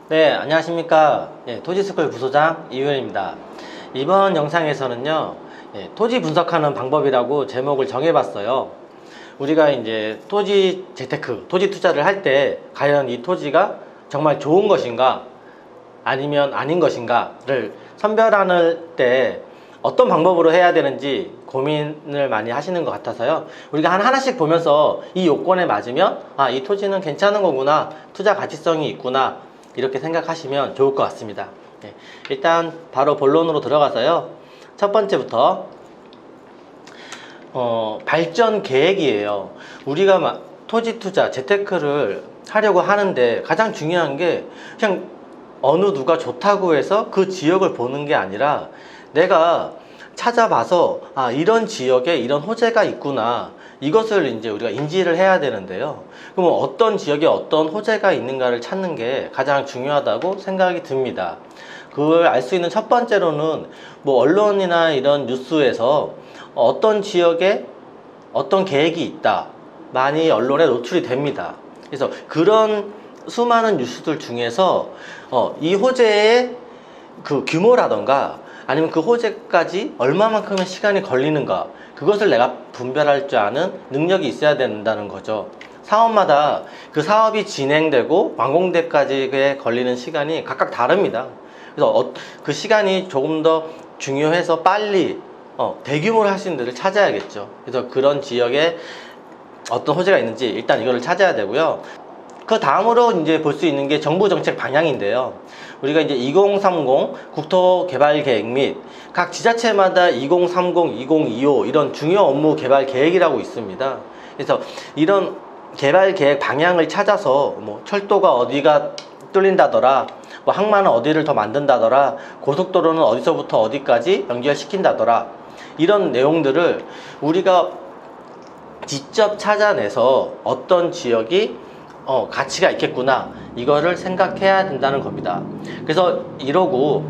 네, 안녕하십니까. 토지스쿨 부소장 이효현입니다. 이번 영상에서는요, 토지 분석하는 방법이라고 제목을 정해봤어요. 우리가 이제 토지 재테크, 토지 투자를 할 때 과연 이 토지가 정말 좋은 것인가 아니면 아닌 것인가를 선별하는 때 어떤 방법으로 해야 되는지 고민을 많이 하시는 것 같아서요. 우리가 하나씩 보면서 이 요건에 맞으면 이 토지는 괜찮은 거구나, 투자 가치성이 있구나, 이렇게 생각하시면 좋을 것 같습니다. 일단 바로 본론으로 들어가서요. 첫 번째부터 발전 계획이에요. 우리가 토지 투자, 재테크를 하려고 하는데 가장 중요한 게 그냥 어느 누가 좋다고 해서 그 지역을 보는 게 아니라 내가 찾아봐서 이런 지역에 이런 호재가 있구나, 이것을 이제 우리가 인지를 해야 되는데요. 그럼 어떤 지역에 어떤 호재가 있는가를 찾는 게 가장 중요하다고 생각이 듭니다. 그걸 알 수 있는 첫 번째로는 언론이나 이런 뉴스에서 어떤 지역에 어떤 계획이 있다, 많이 언론에 노출이 됩니다. 그래서 그런 수많은 뉴스들 중에서 이 호재의 그 규모라던가 아니면 그 호재까지 얼마만큼의 시간이 걸리는가, 그것을 내가 분별할 줄 아는 능력이 있어야 된다는 거죠. 사업마다 그 사업이 진행되고 완공되기까지 걸리는 시간이 각각 다릅니다. 그래서 그 시간이 조금 더 중요해서 빨리 대규모로 할 수 있는 데를 찾아야겠죠. 그래서 그런 지역에 어떤 호재가 있는지 일단 이거를 찾아야 되고요. 그 다음으로 이제 볼 수 있는 게 정부 정책 방향인데요. 우리가 이제 2030 국토개발계획 및 각 지자체마다 2030, 2025 이런 중요 업무 개발 계획이라고 있습니다. 그래서 이런 개발 계획 방향을 찾아서 철도가 어디가 뚫린다더라, 항만은 어디를 더 만든다더라, 고속도로는 어디서부터 어디까지 연결시킨다더라, 이런 내용들을 우리가 직접 찾아내서 어떤 지역이 가치가 있겠구나, 이거를 생각해야 된다는 겁니다. 그래서 이러고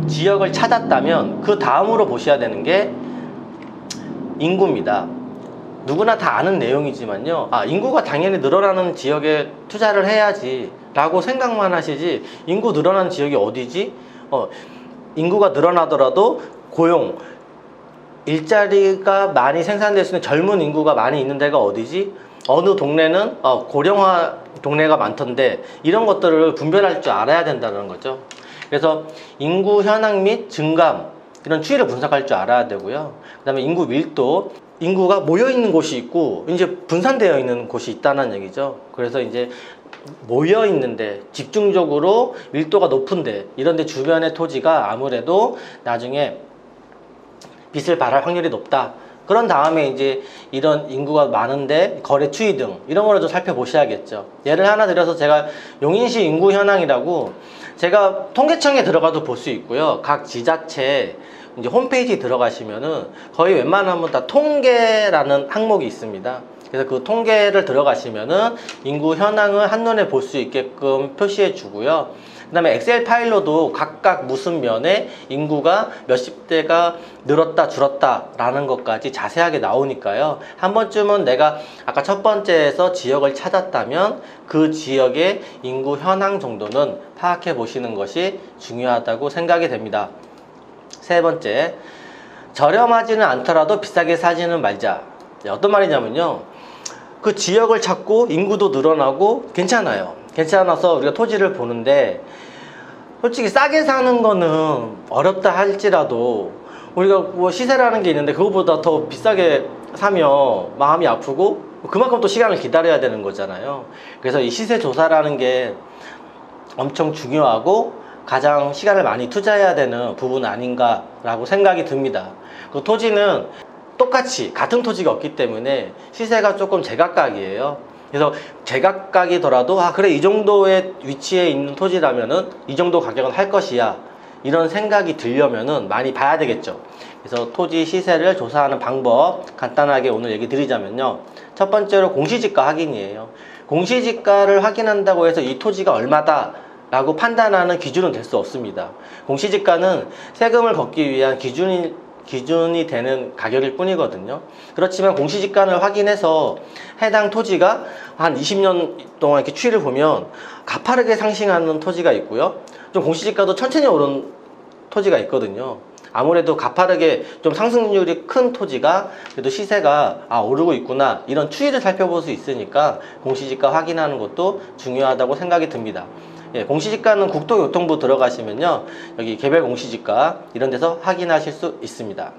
지역을 찾았다면 그 다음으로 보셔야 되는 게 인구입니다. 누구나 다 아는 내용이지만요, 인구가 당연히 늘어나는 지역에 투자를 해야지 라고 생각만 하시지, 인구 늘어나는 지역이 어디지? 인구가 늘어나더라도 고용, 일자리가 많이 생산될 수 있는 젊은 인구가 많이 있는 데가 어디지? 어느 동네는 고령화 동네가 많던데, 이런 것들을 분별할 줄 알아야 된다는 거죠. 그래서 인구 현황 및 증감, 이런 추이를 분석할 줄 알아야 되고요. 그 다음에 인구 밀도, 인구가 모여 있는 곳이 있고 이제 분산되어 있는 곳이 있다는 얘기죠. 그래서 이제 모여 있는데, 집중적으로 밀도가 높은데, 이런데 주변의 토지가 아무래도 나중에 빚을 발할 확률이 높다. 그런 다음에 이제 이런 인구가 많은데 거래 추이 등 이런 거를 좀 살펴보셔야겠죠. 예를 하나 들어서 제가 용인시 인구 현황이라고, 제가 통계청에 들어가도 볼 수 있고요. 각 지자체 이제 홈페이지 들어가시면은 거의 웬만하면 다 통계라는 항목이 있습니다. 그래서 그 통계를 들어가시면은 인구 현황을 한눈에 볼 수 있게끔 표시해 주고요. 그 다음에 엑셀 파일로도 각각 무슨 면에 인구가 몇십 대가 늘었다 줄었다 라는 것까지 자세하게 나오니까요. 한 번쯤은 내가 아까 첫 번째에서 지역을 찾았다면 그 지역의 인구 현황 정도는 파악해 보시는 것이 중요하다고 생각이 됩니다. 세 번째, 저렴하지는 않더라도 비싸게 사지는 말자. 어떤 말이냐면요, 그 지역을 찾고 인구도 늘어나고 괜찮아서 우리가 토지를 보는데, 솔직히 싸게 사는 거는 어렵다 할지라도 우리가 시세라는 게 있는데 그거보다 더 비싸게 사면 마음이 아프고 그만큼 또 시간을 기다려야 되는 거잖아요. 그래서 이 시세 조사라는 게 엄청 중요하고 가장 시간을 많이 투자해야 되는 부분 아닌가 라고 생각이 듭니다. 그 토지는 똑같이 같은 토지가 없기 때문에 시세가 조금 제각각이에요. 그래서 제각각이더라도 그래, 이 정도의 위치에 있는 토지라면은 이 정도 가격은 할 것이야, 이런 생각이 들려면은 많이 봐야 되겠죠. 그래서 토지 시세를 조사하는 방법 간단하게 오늘 얘기 드리자면요, 첫 번째로 공시지가 확인이에요. 공시지가를 확인한다고 해서 이 토지가 얼마다 라고 판단하는 기준은 될 수 없습니다. 공시지가는 세금을 걷기 위한 기준이 기준이 되는 가격일 뿐이거든요. 그렇지만 공시지가를 확인해서 해당 토지가 한 20년 동안 이렇게 추이를 보면 가파르게 상승하는 토지가 있고요. 좀 공시지가도 천천히 오른 토지가 있거든요. 아무래도 가파르게 좀 상승률이 큰 토지가 그래도 시세가 오르고 있구나, 이런 추이를 살펴볼 수 있으니까 공시지가 확인하는 것도 중요하다고 생각이 듭니다. 예, 공시지가는 국토교통부 들어가시면요, 여기 개별 공시지가 이런 데서 확인하실 수 있습니다.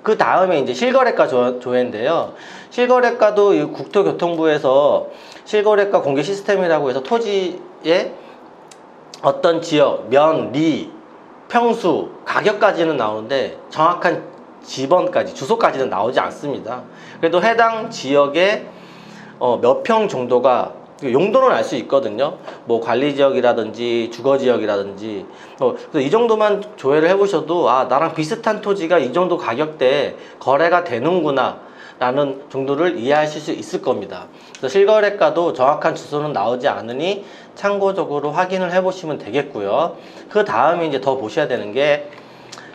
그 다음에 이제 실거래가 조회인데요. 실거래가도 이 국토교통부에서 실거래가 공개 시스템이라고 해서 토지의 어떤 지역, 면, 리, 평수, 가격까지는 나오는데 정확한 지번까지, 주소까지는 나오지 않습니다. 그래도 해당 지역의 몇 평 정도가 용도는 알 수 있거든요. 뭐 관리지역이라든지 주거지역이라든지, 그래서 이 정도만 조회를 해보셔도 나랑 비슷한 토지가 이 정도 가격대에 거래가 되는구나 라는 정도를 이해하실 수 있을 겁니다. 그래서 실거래가도 정확한 주소는 나오지 않으니 참고적으로 확인을 해 보시면 되겠고요. 그 다음에 이제 더 보셔야 되는 게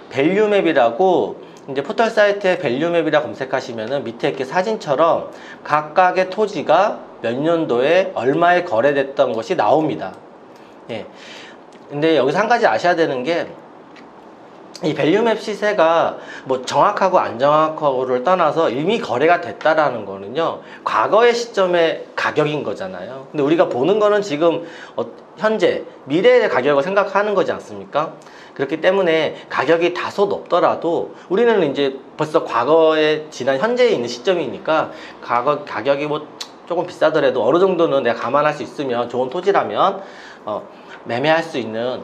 밸류맵이라고, 이제 포털 사이트에 밸류맵이라 검색하시면은 밑에 이렇게 사진처럼 각각의 토지가 몇 년도에 얼마에 거래됐던 것이 나옵니다. 예. 근데 여기서 한 가지 아셔야 되는 게, 이 밸류맵 시세가 뭐 정확하고 안 정확하고를 떠나서 이미 거래가 됐다라는 거는요, 과거의 시점의 가격인 거잖아요. 근데 우리가 보는 거는 지금 현재 미래의 가격을 생각하는 거지 않습니까? 그렇기 때문에 가격이 다소 높더라도 우리는 이제 벌써 과거에 지난 현재에 있는 시점이니까 가격이 뭐 조금 비싸더라도 어느 정도는 내가 감안할 수 있으면, 좋은 토지라면 매매할 수 있는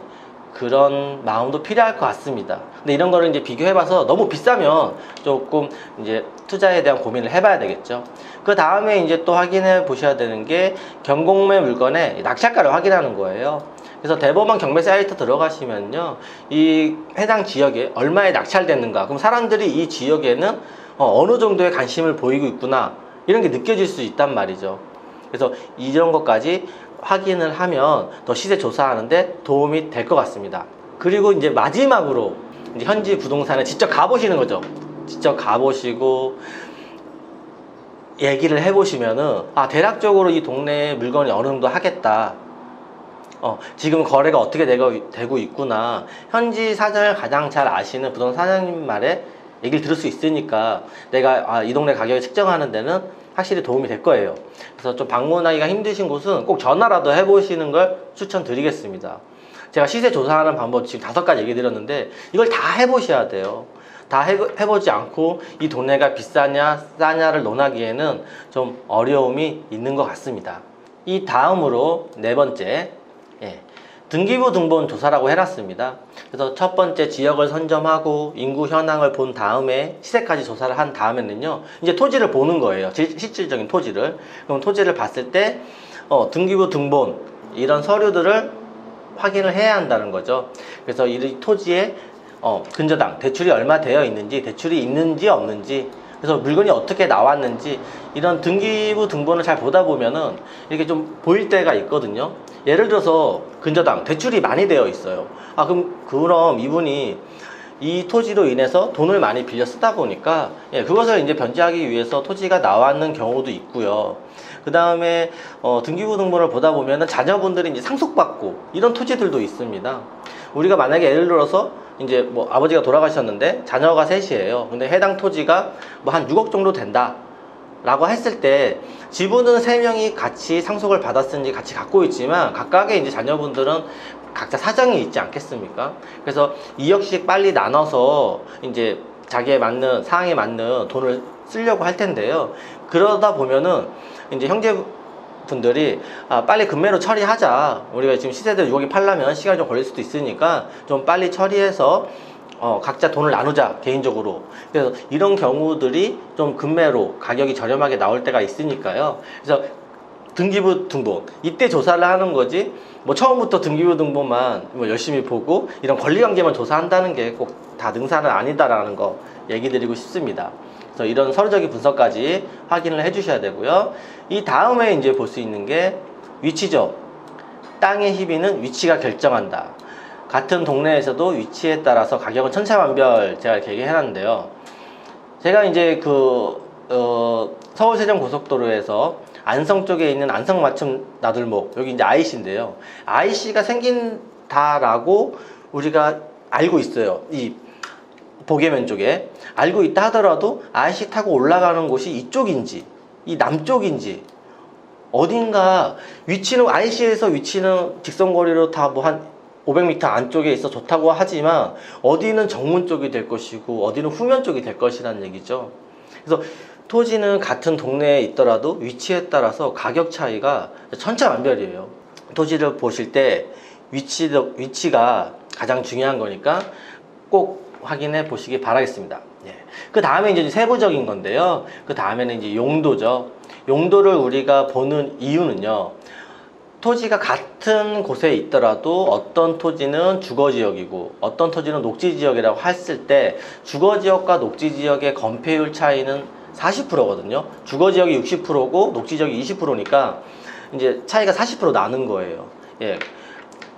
그런 마음도 필요할 것 같습니다. 근데 이런 거를 이제 비교해봐서 너무 비싸면 조금 이제 투자에 대한 고민을 해봐야 되겠죠. 그 다음에 이제 또 확인해 보셔야 되는 게 경공매 물건의 낙찰가를 확인하는 거예요. 그래서 대법원 경매 사이트 들어가시면요, 이 해당 지역에 얼마에 낙찰됐는가, 그럼 사람들이 이 지역에는 어느 정도의 관심을 보이고 있구나, 이런 게 느껴질 수 있단 말이죠. 그래서 이런 것까지 확인을 하면 더 시세 조사하는데 도움이 될 것 같습니다. 그리고 이제 마지막으로 이제 현지 부동산에 직접 가보시는 거죠. 직접 가보시고 얘기를 해보시면은 대략적으로 이 동네에 물건이 어느 정도 하겠다, 지금 거래가 어떻게 되고 있구나, 현지 사정을 가장 잘 아시는 부동산 사장님 말에 얘기를 들을 수 있으니까 내가 이 동네 가격을 측정하는 데는 확실히 도움이 될 거예요. 그래서 좀 방문하기가 힘드신 곳은 꼭 전화라도 해보시는 걸 추천드리겠습니다. 제가 시세 조사하는 방법 지금 5가지 얘기 드렸는데 이걸 다 해보셔야 돼요. 다 해보지 않고 이 동네가 비싸냐 싸냐를 논하기에는 좀 어려움이 있는 것 같습니다. 이 다음으로 4번째, 등기부 등본 조사라고 해놨습니다. 그래서 첫 번째 지역을 선점하고 인구 현황을 본 다음에 시세까지 조사를 한 다음에는요, 이제 토지를 보는 거예요. 실질적인 토지를. 그럼 토지를 봤을 때 등기부 등본 이런 서류들을 확인을 해야 한다는 거죠. 그래서 이 토지에 근저당 대출이 얼마 되어 있는지, 대출이 있는지 없는지, 그래서 물건이 어떻게 나왔는지, 이런 등기부 등본을 잘 보다 보면은 이렇게 좀 보일 때가 있거든요. 예를 들어서 근저당 대출이 많이 되어 있어요. 그럼 이분이 이 토지로 인해서 돈을 많이 빌려 쓰다 보니까 그것을 이제 변제하기 위해서 토지가 나왔는 경우도 있고요. 그 다음에 등기부 등본을 보다 보면은 자녀분들이 이제 상속받고 이런 토지들도 있습니다. 우리가 만약에 예를 들어서 이제 뭐 아버지가 돌아가셨는데 자녀가 셋이에요. 근데 해당 토지가 뭐 한 6억 정도 된다 라고 했을 때, 지분은 3명이 같이 상속을 받았으니 같이 갖고 있지만 각각의 이제 자녀분들은 각자 사정이 있지 않겠습니까? 그래서 2억씩 빨리 나눠서 이제 자기에 맞는 상황에 맞는 돈을 쓰려고 할 텐데요. 그러다 보면은 이제 형제분들이 빨리 금매로 처리하자, 우리가 지금 시세대로 6억이 팔려면 시간이 좀 걸릴 수도 있으니까 좀 빨리 처리해서 각자 돈을 나누자, 개인적으로. 그래서 이런 경우들이 좀 금매로 가격이 저렴하게 나올 때가 있으니까요. 그래서 등기부 등본 이때 조사를 하는 거지, 뭐 처음부터 등기부 등본만 뭐 열심히 보고 이런 권리관계만 조사한다는 게 꼭 다 능사는 아니다라는 거 얘기 드리고 싶습니다. 그래서 이런 서류적인 분석까지 확인을 해 주셔야 되고요. 이 다음에 이제 볼 수 있는 게 위치죠. 땅의 희비는 위치가 결정한다. 같은 동네에서도 위치에 따라서 가격은 천차만별 제가 이렇게 얘기해놨는데요. 제가 이제 서울세정 고속도로에서 안성 쪽에 있는 안성 맞춤 나들목, 여기 이제 IC인데요. IC가 생긴다라고 우리가 알고 있어요. 이 보계면 쪽에 알고 있다 하더라도 IC 타고 올라가는 곳이 이쪽인지 이 남쪽인지 어딘가 위치는 IC에서 위치는 직선거리로 다 뭐 한 500m 안쪽에 있어 좋다고 하지만 어디는 정문 쪽이 될 것이고 어디는 후면 쪽이 될 것이라는 얘기죠. 그래서 토지는 같은 동네에 있더라도 위치에 따라서 가격 차이가 천차만별이에요. 토지를 보실 때 위치가 가장 중요한 거니까 꼭 확인해 보시기 바라겠습니다. 예. 그 다음에 이제 세부적인 건데요. 그 다음에는 이제 용도죠. 용도를 우리가 보는 이유는요. 토지가 같은 곳에 있더라도 어떤 토지는 주거지역이고 어떤 토지는 녹지지역이라고 했을 때 주거지역과 녹지지역의 건폐율 차이는 40%거든요. 주거지역이 60%고 녹지지역이 20%니까 이제 차이가 40% 나는 거예요. 예.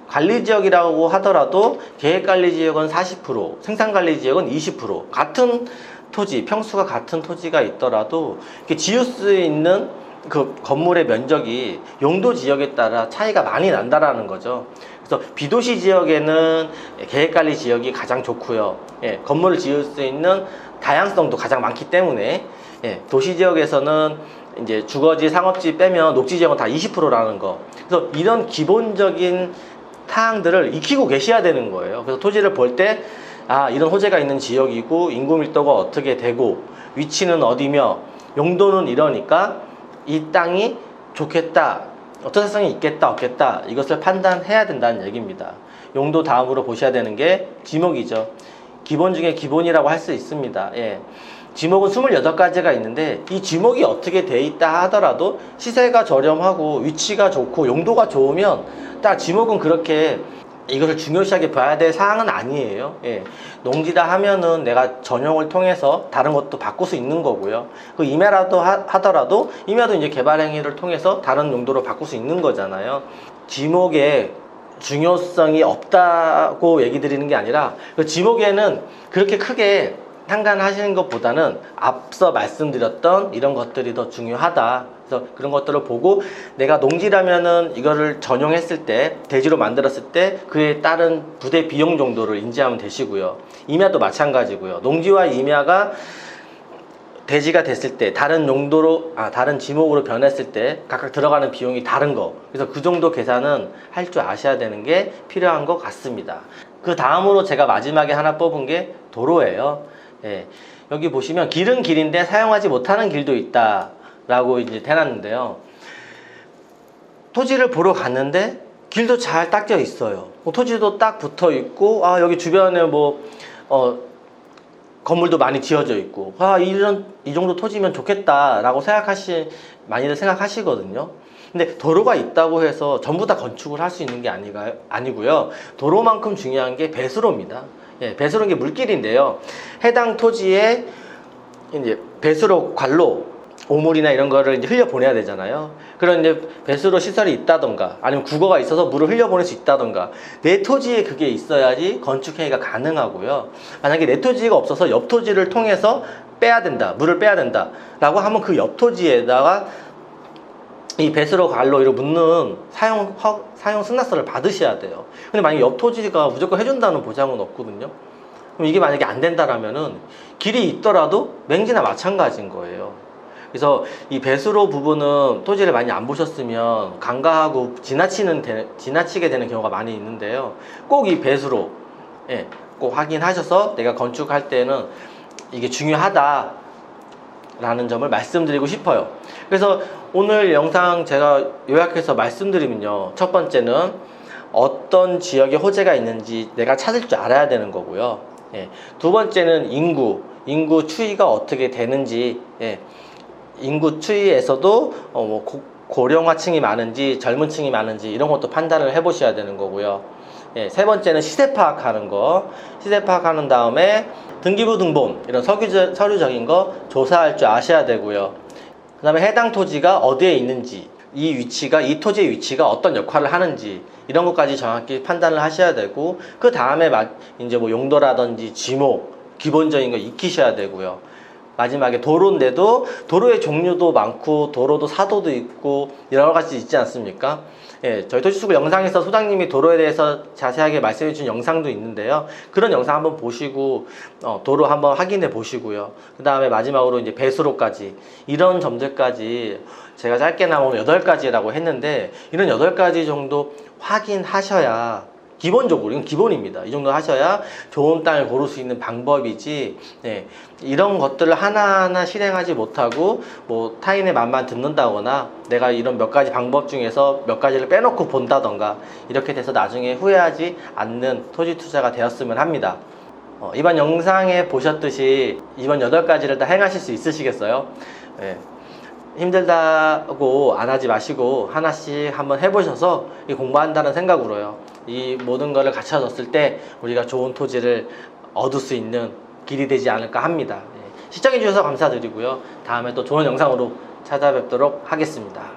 관리지역이라고 하더라도 계획관리지역은 40%, 생산관리지역은 20%. 같은 토지, 평수가 같은 토지가 있더라도 이렇게 지을 수 있는 그 건물의 면적이 용도 지역에 따라 차이가 많이 난다라는 거죠. 그래서 비도시 지역에는 계획관리 지역이 가장 좋고요. 예, 건물을 지을 수 있는 다양성도 가장 많기 때문에 예, 도시 지역에서는 이제 주거지, 상업지 빼면 녹지 지역은 다 20%라는 거. 그래서 이런 기본적인 사항들을 익히고 계셔야 되는 거예요. 그래서 토지를 볼 때 이런 호재가 있는 지역이고 인구 밀도가 어떻게 되고 위치는 어디며 용도는 이러니까 이 땅이 좋겠다, 어떠사성이 있겠다 없겠다 이것을 판단해야 된다는 얘기입니다. 용도 다음으로 보셔야 되는 게 지목이죠. 기본 중에 기본이라고 할 수 있습니다. 예. 지목은 28가지가 있는데 이 지목이 어떻게 돼 있다 하더라도 시세가 저렴하고 위치가 좋고 용도가 좋으면 딱 지목은 그렇게 이것을 중요시하게 봐야 될 사항은 아니에요. 예. 농지다 하면은 내가 전용을 통해서 다른 것도 바꿀 수 있는 거고요. 그 임야라도 하더라도 임야도 이제 개발 행위를 통해서 다른 용도로 바꿀 수 있는 거잖아요. 지목에 중요성이 없다고 얘기 드리는 게 아니라 그 지목에는 그렇게 크게 상관하시는 것보다는 앞서 말씀드렸던 이런 것들이 더 중요하다. 그래서 그런 것들을 보고 내가 농지라면은 이거를 전용했을 때, 대지로 만들었을 때 그에 따른 부대 비용 정도를 인지하면 되시고요. 임야도 마찬가지고요. 농지와 임야가 대지가 됐을 때 다른 용도로 다른 지목으로 변했을 때 각각 들어가는 비용이 다른 거. 그래서 그 정도 계산은 할 줄 아셔야 되는 게 필요한 것 같습니다. 그 다음으로 제가 마지막에 하나 뽑은 게 도로예요. 예. 여기 보시면 길은 길인데 사용하지 못하는 길도 있다 라고 이제 해놨는데요. 토지를 보러 갔는데 길도 잘 닦여 있어요. 토지도 딱 붙어 있고 여기 주변에 건물도 많이 지어져 있고 이 정도 토지면 좋겠다 라고 많이들 생각하시거든요. 근데 도로가 있다고 해서 전부 다 건축을 할 수 있는 게 아니고요. 도로만큼 중요한 게 배수로입니다. 예, 배수로는 게 물길인데요. 해당 토지에 이제 배수로 관로, 오물이나 이런 거를 이제 흘려보내야 되잖아요. 그런 이제 배수로 시설이 있다던가 아니면 국어가 있어서 물을 흘려보낼 수 있다던가 내 토지에 그게 있어야지 건축 행위가 가능하고요. 만약에 내 토지가 없어서 옆 토지를 통해서 빼야 된다, 물을 빼야 된다 라고 하면 그 옆 토지에다가 이 배수로 관로 이런 묻는 사용 승낙서를 받으셔야 돼요. 근데 만약에 옆 토지가 무조건 해준다는 보장은 없거든요. 그럼 이게 만약에 안 된다라면은 길이 있더라도 맹지나 마찬가지인 거예요. 그래서 이 배수로 부분은 토지를 많이 안 보셨으면 간과하고 지나치게 되는 경우가 많이 있는데요. 꼭 이 배수로 꼭 확인하셔서 내가 건축할 때는 이게 중요하다 라는 점을 말씀드리고 싶어요. 그래서 오늘 영상 제가 요약해서 말씀드리면요, 첫 번째는 어떤 지역에 호재가 있는지 내가 찾을 줄 알아야 되는 거고요. 두 번째는 인구 추이가 어떻게 되는지, 인구 추이에서도 고령화층이 많은지 젊은 층이 많은지 이런 것도 판단을 해 보셔야 되는 거고요. 세 번째는 시세 파악하는 거. 시세 파악하는 다음에 등기부 등본 이런 서류적인 거 조사할 줄 아셔야 되고요. 그 다음에 해당 토지가 어디에 있는지 이 위치가, 이 토지의 위치가 어떤 역할을 하는지 이런 것까지 정확히 판단을 하셔야 되고, 그 다음에 이제 뭐 용도라든지 지목 기본적인 거 익히셔야 되고요. 마지막에 도로인데도 도로의 종류도 많고 도로도 사도도 있고 여러 가지 있지 않습니까? 예, 저희 토지수급 영상에서 소장님이 도로에 대해서 자세하게 말씀해 주신 영상도 있는데요. 그런 영상 한번 보시고 도로 한번 확인해 보시고요. 그 다음에 마지막으로 이제 배수로까지, 이런 점들까지 제가 짧게나마 오늘 8가지라고 했는데, 이런 8가지 정도 확인하셔야, 기본적으로 이건 기본입니다. 이 정도 하셔야 좋은 땅을 고를 수 있는 방법이지, 네, 이런 것들을 하나하나 실행하지 못하고 뭐 타인의 말만 듣는다거나 내가 이런 몇 가지 방법 중에서 몇 가지를 빼놓고 본다던가 이렇게 돼서 나중에 후회하지 않는 토지 투자가 되었으면 합니다. 이번 영상에 보셨듯이 이번 8가지를 다 행하실 수 있으시겠어요? 네. 힘들다고 안 하지 마시고 하나씩 한번 해보셔서 공부한다는 생각으로요, 이 모든 거를 갖춰졌을 때 우리가 좋은 토지를 얻을 수 있는 길이 되지 않을까 합니다. 시청해 주셔서 감사드리고요. 다음에 또 좋은 영상으로 찾아뵙도록 하겠습니다.